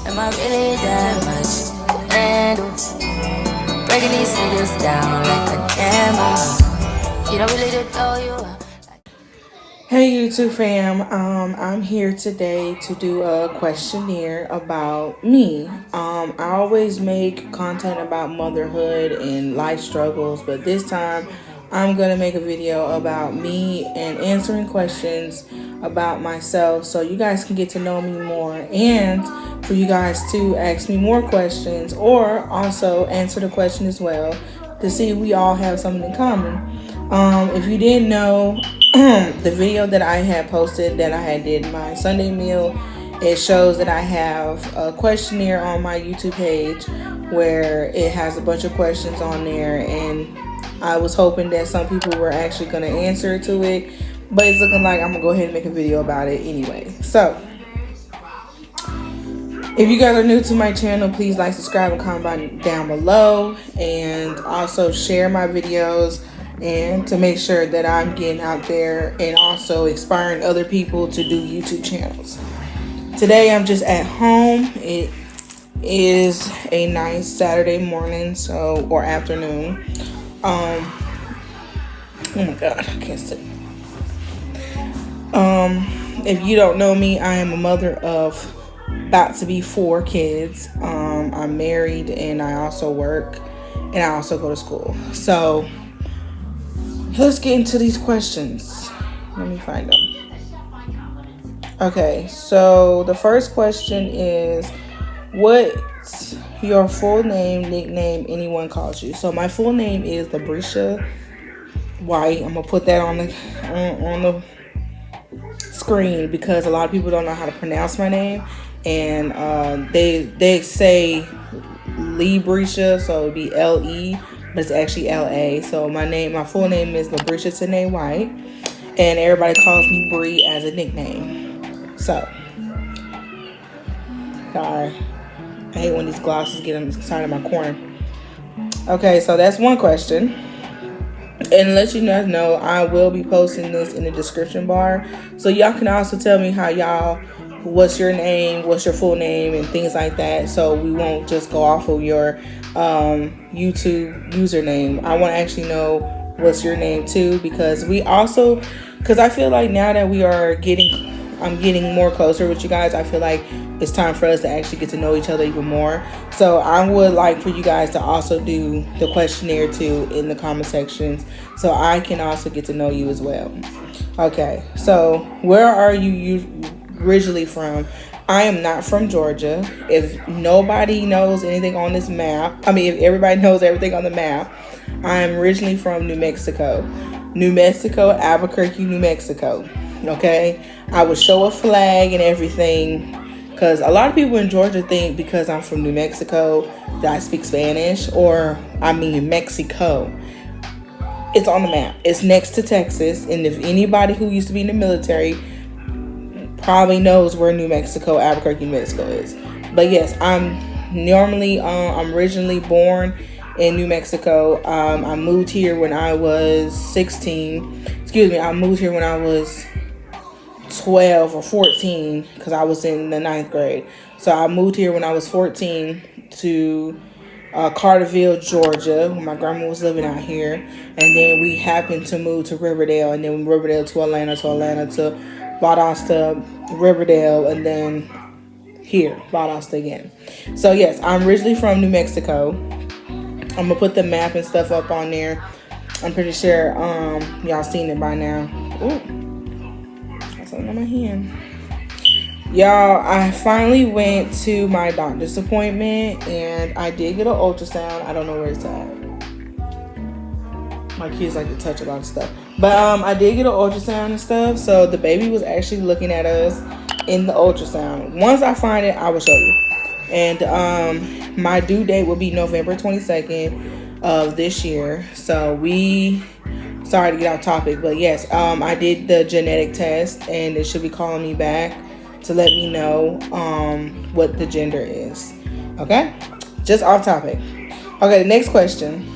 Am I really that much to handle? Breaking these niggas down like a camel. You don't really know you are. Hey YouTube fam, I'm here today to do a questionnaire about me. I always make content about motherhood and life struggles, but this time I'm gonna make a video about me and answering questions about myself so you guys can get to know me more and for you guys to ask me more questions or also answer the question as well to see if we all have something in common. If you didn't know, the video that I had posted that I had did my Sunday meal, it shows that I have a questionnaire on my YouTube page where it has a bunch of questions on there, and I was hoping that some people were actually going to answer to it, but it's looking like I'm going to go ahead and make a video about it anyway. So if you guys are new to my channel, please like, subscribe, and comment down below, and also share my videos and to make sure that I'm getting out there and also inspiring other people to do YouTube channels. Today I'm just at home. It is a nice Saturday morning, or afternoon. Oh my god, I can't sit. If you don't know me, I am a mother of about to be 4 kids. I'm married and I also work and I also go to school. So let's get into these questions. Let me find them. Okay, so the first question is, what's your full name, nickname, anyone calls you? So my full name is Labrisha White. I'm gonna put that on the screen because a lot of people don't know how to pronounce my name, and they say Librisha, so it'd be L-E, but it's actually L-A. So my full name is Labrisha Tanae White, and everybody calls me Bree as a nickname. So, sorry, I hate when these glasses get inside of my corner. Okay, so that's one question. And let you guys know, I will be posting this in the description bar, so y'all can also tell me what's your name, what's your full name, and things like that, so we won't just go off of your YouTube username. I want to actually know what's your name too, because I feel like now that I'm getting more closer with you guys, I feel like it's time for us to actually get to know each other even more. So I would like for you guys to also do the questionnaire too in the comment sections, so I can also get to know you as well. Okay, so where are you originally from? I am not from Georgia. If nobody knows anything on this map, if everybody knows everything on the map, I'm originally from New Mexico, Albuquerque, New Mexico. Okay, I would show a flag and everything, because a lot of people in Georgia think because I'm from New Mexico that I speak Spanish, or Mexico. It's on the map. It's next to Texas, and if anybody who used to be in the military probably knows where Albuquerque, New Mexico is. But yes, I'm originally born in New Mexico. I moved here when I was 16. I moved here when I was 12 or 14, because I was in the 9th grade. So I moved here when I was 14 to Carterville, Georgia, when my grandma was living out here. And then we happened to move to Riverdale, and then Riverdale to Atlanta to Valdosta, Riverdale, and then here, Valdosta again. So yes, I'm originally from New Mexico. I'm gonna put the map and stuff up on there. I'm pretty sure y'all seen it by now. Ooh. Something on my hand. Y'all, I finally went to my doctor's appointment and I did get an ultrasound. I don't know where it's at. My kids like to touch a lot of stuff. But I did get an ultrasound and stuff. So the baby was actually looking at us in the ultrasound. Once I find it, I will show you. And my due date will be November 22nd of this year. So sorry to get off topic, but yes, I did the genetic test, and it should be calling me back to let me know what the gender is. Okay, just off topic. Okay, the next question: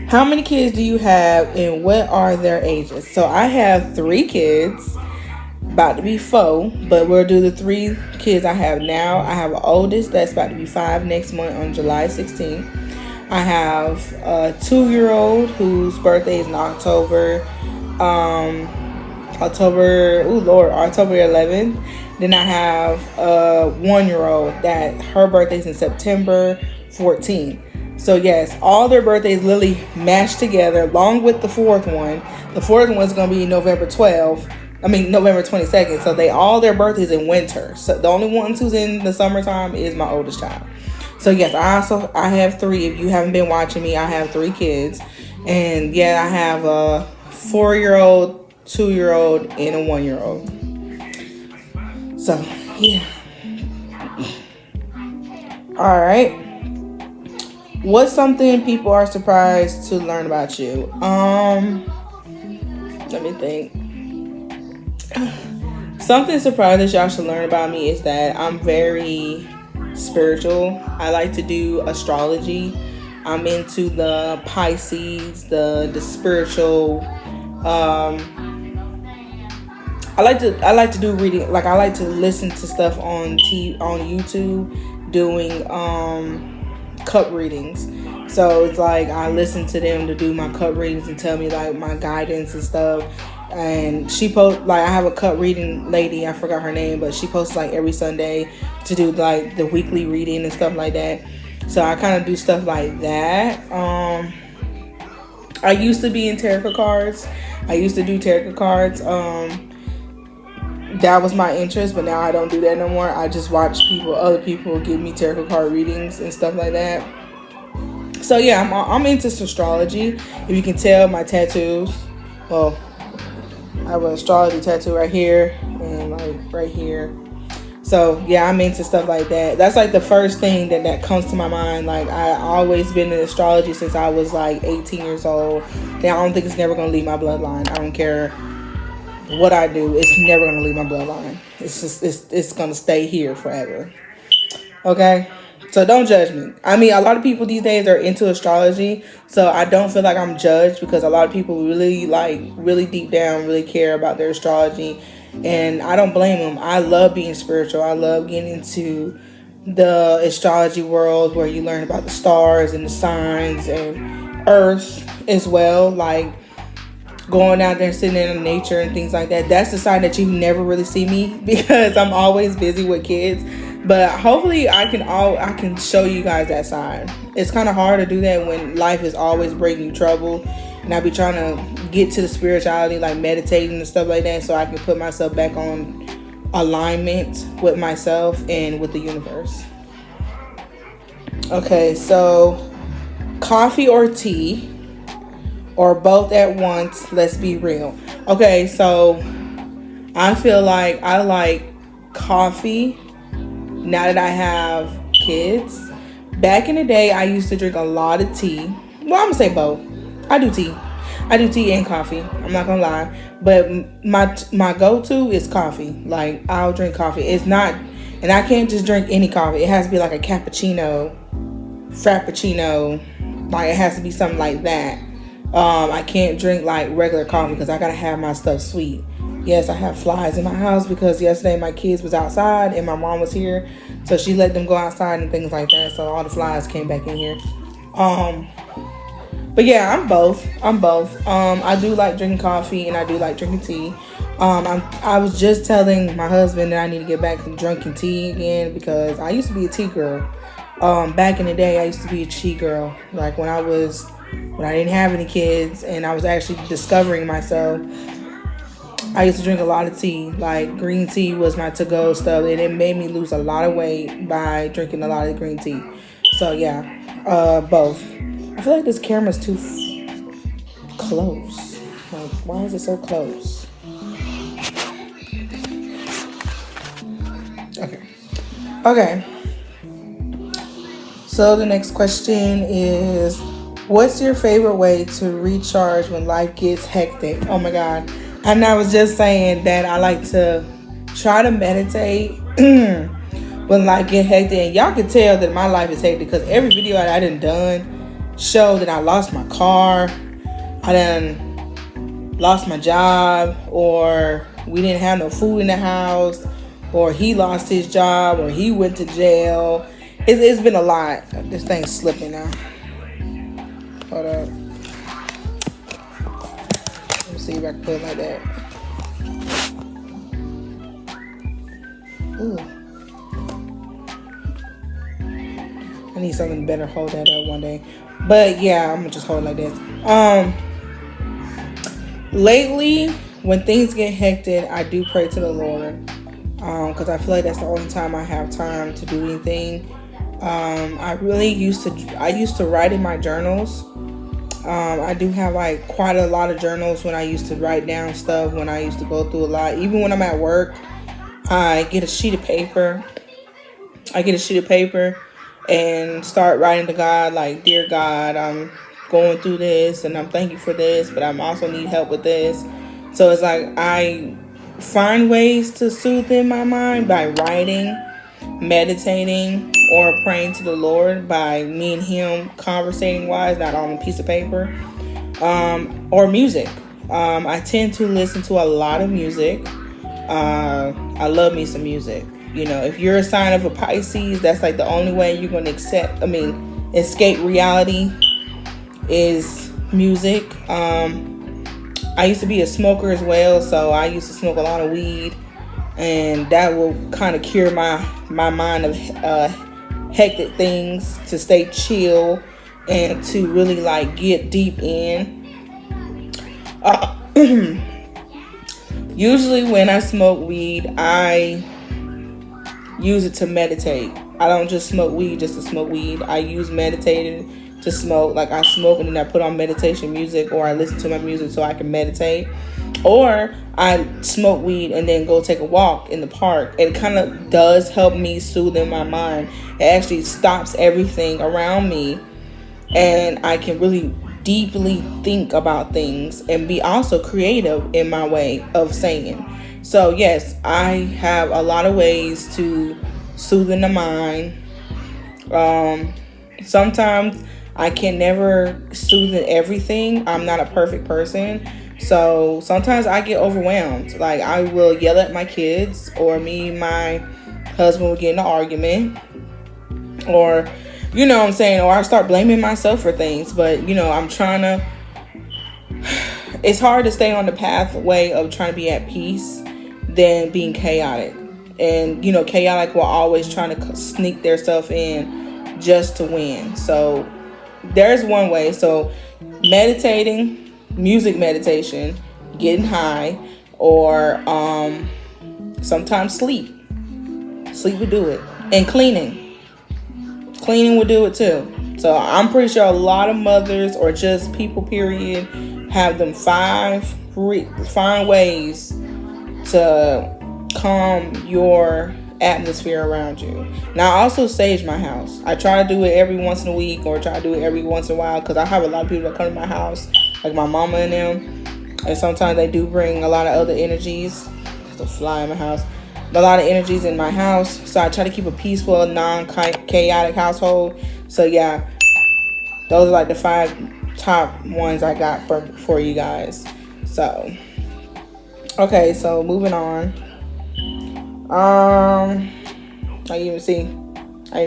how many kids do you have, and what are their ages? So I have 3 kids. about to be 4, but we'll do the 3 kids I have now. I have an oldest that's about to be 5 next month on July 16th. I have a 2-year-old whose birthday is in October. October 11th. Then I have a 1-year-old that her birthday's in September 14th. So yes, all their birthdays literally mashed together along with the 4th one. The 4th one's gonna be November 22nd. So all their birthdays in winter. So the only one who's in the summertime is my oldest child. So yes, I have 3. If you haven't been watching me, I have 3 kids. And yeah, I have a 4-year-old, 2-year-old, and a 1-year-old. So yeah. All right. What's something people are surprised to learn about you? Let me think. Something surprising that y'all should learn about me is that I'm very spiritual. I like to do astrology. I'm into the Pisces, the spiritual. I like to do reading. Like I like to listen to stuff on YouTube, doing cup readings. So it's like I listen to them to do my cup readings and tell me like my guidance and stuff. And she post like I have a cup reading lady, I forgot her name, but she posts like every Sunday to do like the weekly reading and stuff like that. So I kind of do stuff like that. I used to be in tarot cards. I used to do tarot cards. That was my interest, but now I don't do that no more. I just watch other people give me tarot card readings and stuff like that. So yeah, I'm into astrology. If you can tell, my tattoos. Well, I have an astrology tattoo right here and like right here. So yeah, I'm into stuff like that. That's like the first thing that comes to my mind. Like I always been in astrology since I was like 18 years old. And I don't think it's never gonna leave my bloodline. I don't care what I do. It's never gonna leave my bloodline. It's gonna stay here forever. Okay. So don't judge me. I mean, a lot of people these days are into astrology, so I don't feel like I'm judged because a lot of people really deep down really care about their astrology, and I don't blame them. I love being spiritual. I love getting into the astrology world where you learn about the stars and the signs and Earth as well, like going out there sitting in nature and things like that. That's the side that you never really see me because I'm always busy with kids. But hopefully I can show you guys that side. It's kind of hard to do that when life is always bringing you trouble. And I be trying to get to the spirituality, like meditating and stuff like that, so I can put myself back on alignment with myself and with the universe. Okay, so coffee or tea or both at once? Let's be real. Okay, so I feel like I like coffee now that I have kids. Back in the day, I used to drink a lot of tea. Well, I'm gonna say both. I do tea and coffee. I'm not gonna lie, but my go-to is coffee. Like I'll drink coffee. It's not, and I can't just drink any coffee. It has to be like a cappuccino, frappuccino. Like it has to be something like that. I can't drink like regular coffee because I gotta have my stuff sweet. Yes, I have flies in my house because yesterday my kids was outside and my mom was here, so she let them go outside and things like that. So all the flies came back in here. But yeah, I'm both. I do like drinking coffee and I do like drinking tea. I was just telling my husband that I need to get back to drinking tea again because I used to be a tea girl. Back in the day, I used to be a tea girl. Like when I didn't have any kids and I was actually discovering myself, I used to drink a lot of tea. Like green tea was my to-go stuff, and it made me lose a lot of weight by drinking a lot of green tea. So yeah, both. I feel like this camera's too close. Like, why is it so close? Okay. So the next question is, what's your favorite way to recharge when life gets hectic? Oh my God. And I was just saying that I like to try to meditate when life get hectic. And y'all can tell that my life is hectic because every video that I done show that I lost my car, I done lost my job, or we didn't have no food in the house, or he lost his job, or he went to jail. It's been a lot. This thing's slipping now. Hold up. Let me see if I can put it like that. Ooh. I need something better to hold that up one day. But yeah, I'm gonna just hold it like this. Lately, when things get hectic, I do pray to the Lord. Because I feel like that's the only time I have time to do anything. I used to write in my journals. I do have like quite a lot of journals when I used to write down stuff, when I used to go through a lot. Even when I'm at work, I get a sheet of paper. And start writing to God, like, dear God, I'm going through this and I'm thank you for this, but I'm also need help with this. So it's like I find ways to soothe in my mind by writing, meditating, or praying to the Lord by me and him conversating wise, not on a piece of paper, or music. I tend to listen to a lot of music. I love me some music. You know, if you're a sign of a Pisces, that's like the only way you're going to escape reality is music. I used to be a smoker as well, so I used to smoke a lot of weed, and that will kind of cure my mind of hectic things, to stay chill and to really like get deep in. Usually when I smoke weed, I use it to meditate. I don't just smoke weed just to smoke weed. I use meditating to smoke. Like I smoke and then I put on meditation music, or I listen to my music so I can meditate. Or I smoke weed and then go take a walk in the park. It kind of does help me soothe in my mind. It actually stops everything around me, and I can really deeply think about things and be also creative in my way of saying. So yes, I have a lot of ways to soothe in the mind. Sometimes I can never soothe in everything. I'm not a perfect person. So sometimes I get overwhelmed. Like I will yell at my kids, or me and my husband will get in an argument, or you know what I'm saying, or I start blaming myself for things. But I'm trying to, it's hard to stay on the pathway of trying to be at peace than being chaotic. And chaotic will always trying to sneak their stuff in just to win. So there's one way. So meditating, music meditation, getting high, or sometimes sleep would do it. And cleaning would do it too. So I'm pretty sure a lot of mothers, or just people period, have them five ways to calm your atmosphere around you. Now I also sage my house. I try to do it every once in a week, or try to do it every once in a while, because I have a lot of people that come to my house, like my mama and them, and sometimes they do bring a lot of other energies. There's a fly in my house. A lot of energies in my house, so I try to keep a peaceful, non-chaotic household. So yeah, those are like the 5 top ones I got for you guys. So okay, so moving on. I even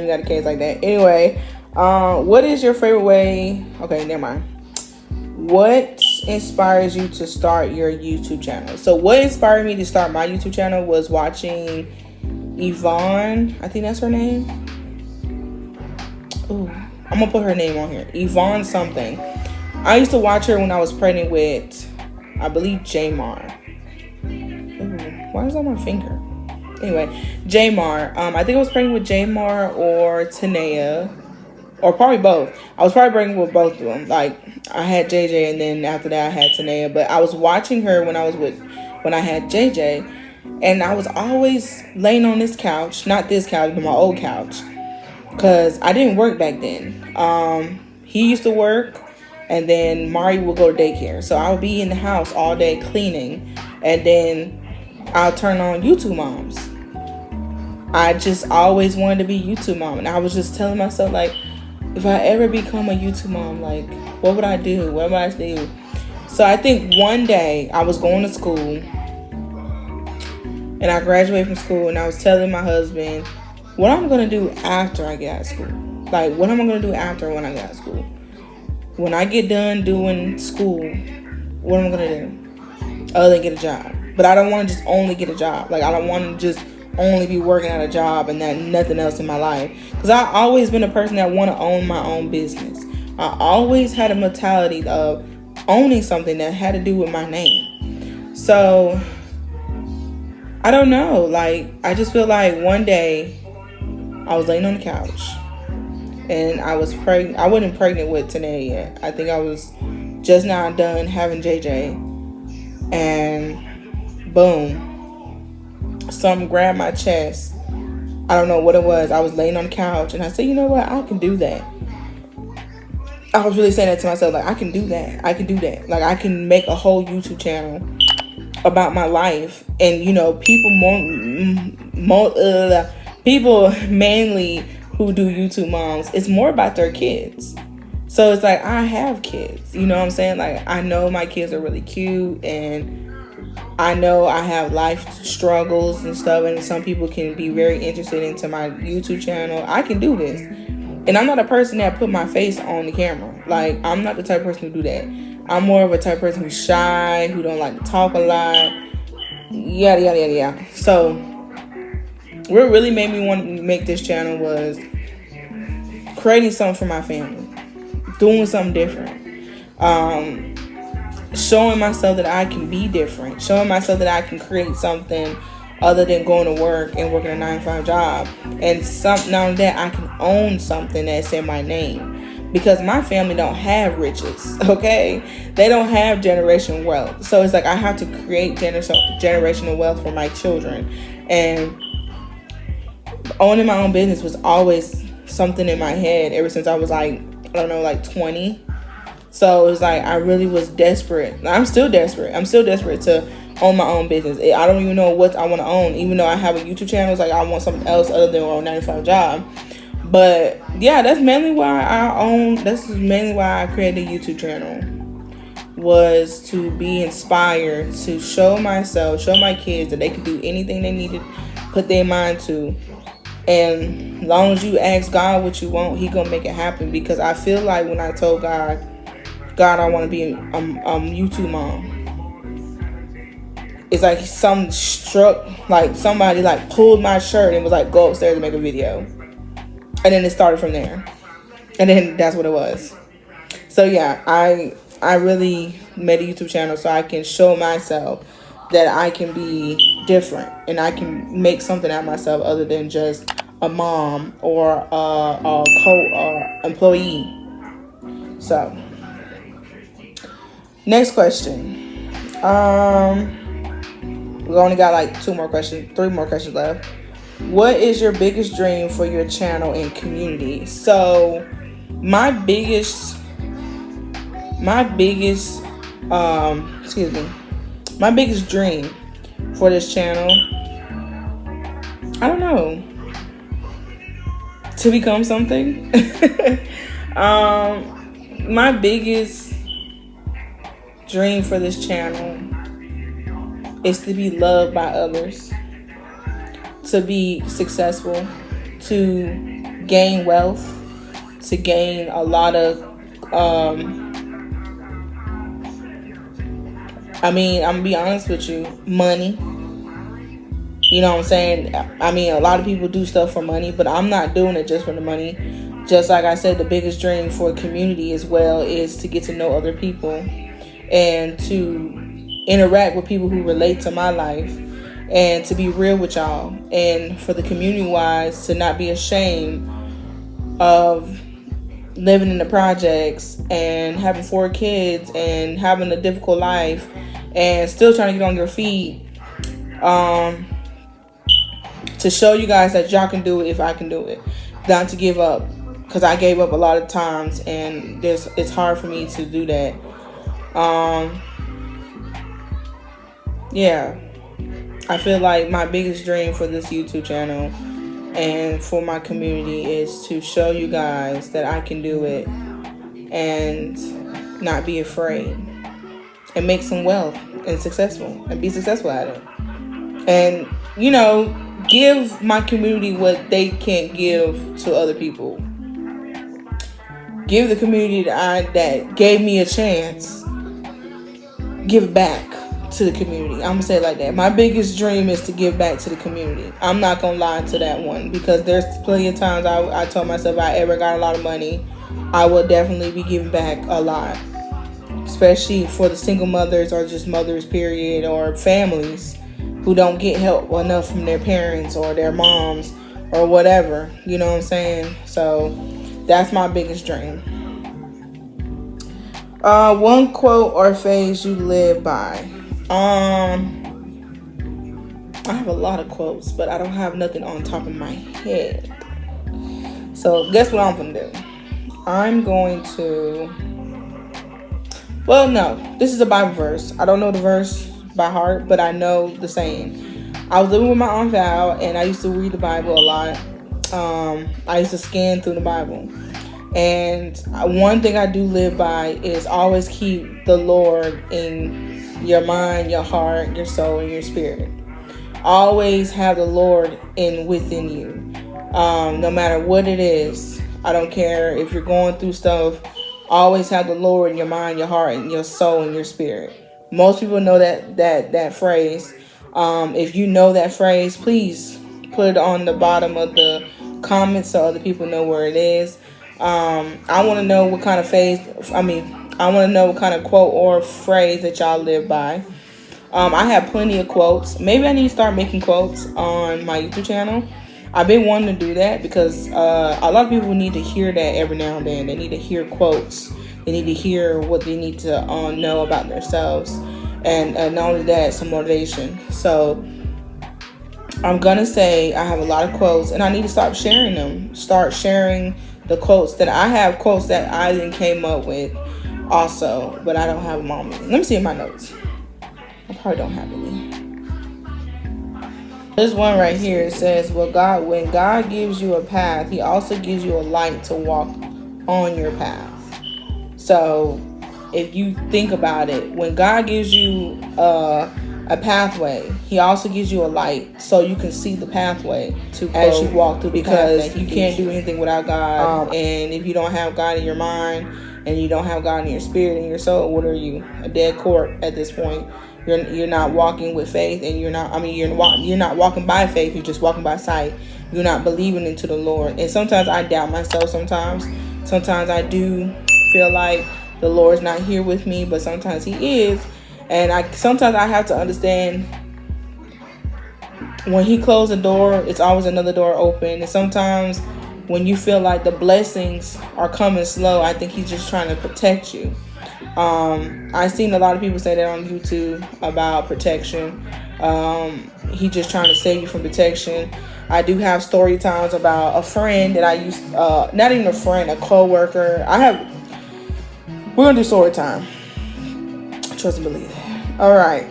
got a case like that. Anyway, what is your favorite way? Okay, never mind. What inspires you to start your YouTube channel? So what inspired me to start my YouTube channel was watching Yvonne. I think that's her name. Ooh, I'm gonna put her name on here. Yvonne something. I used to watch her when I was pregnant with, I believe, Jamar. Ooh, why is that on my finger? Anyway, Jamar. I think I was pregnant with Jamar or Tanea, or probably both. I was probably pregnant with both of them. Like I had JJ, and then after that I had Tanea. But I was watching her when I had JJ, and I was always laying on this couch, not this couch, but my old couch, because I didn't work back then. He used to work, and then Mari would go to daycare, so I would be in the house all day cleaning, and then I'll turn on YouTube Moms. I just always wanted to be YouTube mom, and I was just telling myself, like, if I ever become a YouTube mom, like, what would I do? What would I do? So I think one day I was going to school, and I graduated from school, and I was telling my husband what I'm going to do after I get out of school. Like, what am I going to do after when I get out of school? When I get done doing school, what am I going to do other than get a job? But I don't want to just only get a job. Like, I don't want to just only be working at a job and that nothing else in my life. Because I've always been a person that want to own my own business. I always had a mentality of owning something that had to do with my name. So, I don't know. Like, I just feel like one day I was laying on the couch and I was pregnant. I wasn't pregnant with Tanae yet. I think I was just now done having JJ. And boom, something grabbed my chest. I don't know what it was. I was laying on the couch and I said, you know what? I can do that. I was really saying that to myself. Like, I can do that. I can do that. Like, I can make a whole YouTube channel about my life. And, you know, people people mainly who do YouTube moms, it's more about their kids. So it's like, I have kids, you know what I'm saying? Like, I know my kids are really cute, and I know I have life struggles and stuff, and some people can be very interested into my YouTube channel. I can do this. And I'm not a person that put my face on the camera. Like, I'm not the type of person who do that. I'm more of a type of person who's shy, who don't like to talk a lot, yada, yada, yada, yada. So, what really made me want to make this channel was creating something for my family, doing something different, showing myself that I can be different, showing myself that I can create something other than going to work and working a 9-to-5 job. And not only that, I can own something that's in my name, because my family don't have riches, okay? They don't have generational wealth. So it's like, I have to create generational wealth for my children. And owning my own business was always something in my head ever since I was like, I don't know, like 20. So it was like, I really was desperate. I'm still desperate. I'm still desperate to own my own business. I don't even know what I want to own. Even though I have a YouTube channel, it's like, I want something else other than a 9-to-5 job. But yeah, that's mainly why I created a YouTube channel, was to be inspired, to show myself, show my kids that they can do anything they need to put their mind to. And as long as you ask God what you want, He gonna make it happen. Because I feel like when I told God, I want to be a YouTube mom, it's like somebody like pulled my shirt and was like, go upstairs and make a video. And then it started from there. And then that's what it was. So yeah, I really made a YouTube channel so I can show myself that I can be different and I can make something out of myself other than just a mom or a employee. So, next question. We only got like 3 more questions left. What is your biggest dream for your channel and community? So, my biggest dream for this channel, I don't know, to become something. My biggest dream for this channel is to be loved by others, to be successful, to gain wealth, to gain a lot of I'm gonna be honest with you, money. You know what I'm saying? I mean, a lot of people do stuff for money, but I'm not doing it just for the money. Just like I said, the biggest dream for community as well is to get to know other people and to interact with people who relate to my life and to be real with y'all. And for the community-wise, to not be ashamed of living in the projects and having 4 kids and having a difficult life and still trying to get on your feet, to show you guys that y'all can do it if I can do it. Not to give up, because I gave up a lot of times and it's hard for me to do that. Yeah, I feel like my biggest dream for this YouTube channel and for my community is to show you guys that I can do it and not be afraid and make some wealth and be successful at it. And you know, give my community what they can't give to other people. Give the community that gave me a chance, give back to the community. I'm gonna say it like that. My biggest dream is to give back to the community. I'm not gonna lie to that one, because there's plenty of times I told myself if I ever got a lot of money, I will definitely be giving back a lot, especially for the single mothers or just mothers period, or families who don't get help enough from their parents or their moms or whatever, you know what I'm saying? So that's my biggest dream. One quote or phrase you live by. I have a lot of quotes, but I don't have nothing on top of my head. So guess what I'm gonna do? I'm going to, well, no, this is a Bible verse. I don't know the verse by heart, but I know the saying. I was living with my Aunt Val, and I used to read the Bible a lot. I used to scan through the Bible. And one thing I do live by is always keep the Lord in your mind, your heart, your soul, and your spirit. Always have the Lord within you. No matter what it is. I don't care if you're going through stuff. Always have the Lord in your mind, your heart, and your soul, and your spirit. Most people know that phrase. If you know that phrase, please put it on the bottom of the comments so other people know where it is. I want to know what kind of I want to know what kind of quote or phrase that y'all live by. I have plenty of quotes. Maybe I need to start making quotes on my YouTube channel. I've been wanting to do that because a lot of people need to hear that every now and then. They need to hear quotes. They need to hear what they need to know about themselves. And not only that, some motivation. So I'm going to say I have a lot of quotes, and I need to stop sharing them. Start sharing the quotes that I have, quotes that I then came up with also, but I don't have them on me. Let me see in my notes. I probably don't have any. This one right here, it says, when God gives you a path, he also gives you a light to walk on your path. So if you think about it, when God gives you a pathway, he also gives you a light so you can see the pathway as you walk through, because you can't do anything without God. And if you don't have God in your mind and you don't have God in your spirit and your soul, what are you? A dead corpse at this point. You're not walking with faith, and you're not walking by faith. You're just walking by sight. You're not believing into the Lord. And sometimes I doubt myself. Sometimes I do feel like the Lord's not here with me, but sometimes he is. And sometimes I have to understand, when he closed a door, it's always another door open. And sometimes when you feel like the blessings are coming slow, I think he's just trying to protect you. I've seen a lot of people say that on YouTube about protection. He just trying to save you from protection. I do have story times about a friend that I used, not even a friend, a co-worker. We're gonna do story time. Trust and believe that. All right.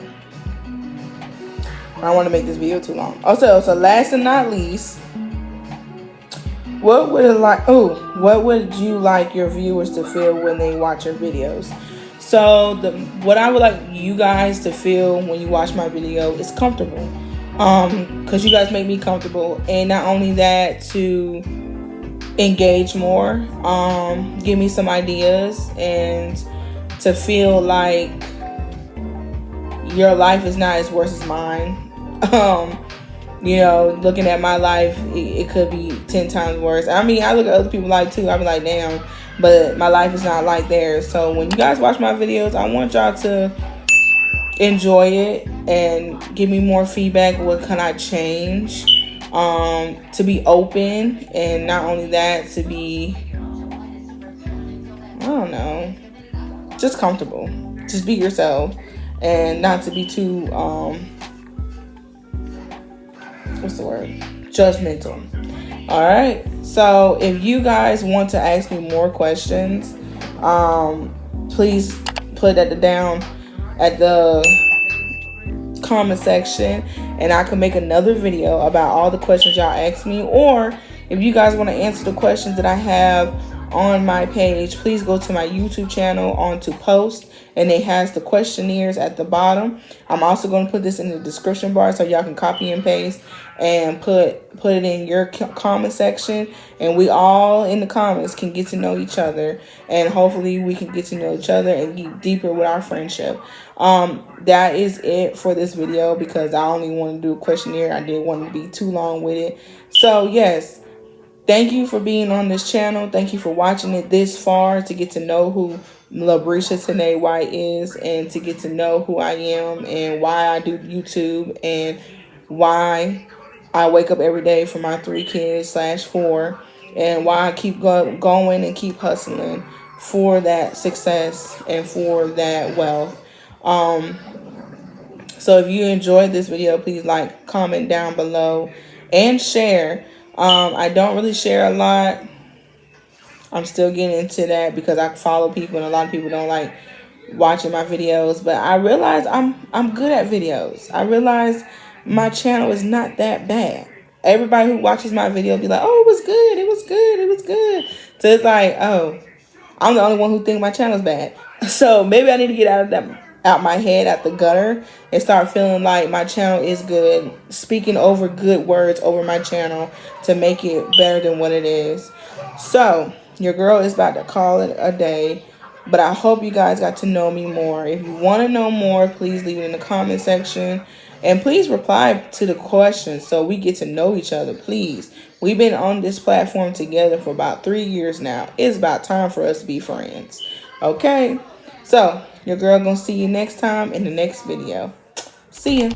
I don't want to make this video too long. Also, so last and not least, what would you like your viewers to feel when they watch your videos? So what I would like you guys to feel when you watch my video is comfortable. Because you guys make me comfortable, and not only that, to engage more, give me some ideas, and to feel like your life is not as worse as mine. Looking at my life, it could be 10 times worse. I mean, I look at other people's life too. I be like, damn, but my life is not like theirs. So when you guys watch my videos, I want y'all to enjoy it and give me more feedback. What can I change? To be open, and not only that, to be, I don't know, just comfortable. Just be yourself, and not to be too judgmental. All right, so if you guys want to ask me more questions, please put that down at the comment section, and I can make another video about all the questions y'all ask me. Or if you guys want to answer the questions that I have on my page, please go to my YouTube channel on to post, and it has the questionnaires at the bottom. I'm also going to put this in the description bar so y'all can copy and paste and put it in your comment section, and we all in the comments can get to know each other, and hopefully we can get to know each other and get deeper with our friendship. That is it for this video, because I only want to do a questionnaire. I didn't want to be too long with it. So yes, thank you for being on this channel. Thank you for watching it this far, to get to know who Labrisha Tanae White is, and to get to know who I am and why I do YouTube, and why I wake up every day for my 3 kids / 4, and why I keep going and keep hustling for that success and for that wealth. So if you enjoyed this video, please like, comment down below, and share. I don't really share a lot. I'm still getting into that because I follow people, and a lot of people don't like watching my videos. But I realize I'm good at videos. I realize my channel is not that bad. Everybody who watches my video be like, "Oh, it was good. It was good. It was good." So it's like, oh, I'm the only one who think my channel's bad. So maybe I need to get out my head, out the gutter, and start feeling like my channel is good, speaking over good words over my channel to make it better than what it is. So your girl is about to call it a day, but I hope you guys got to know me more. If you want to know more, please leave it in the comment section, and please reply to the questions so we get to know each other, please. We've been on this platform together for about 3 years now. It's about time for us to be friends. Okay? So, your girl gonna see you next time in the next video. See ya.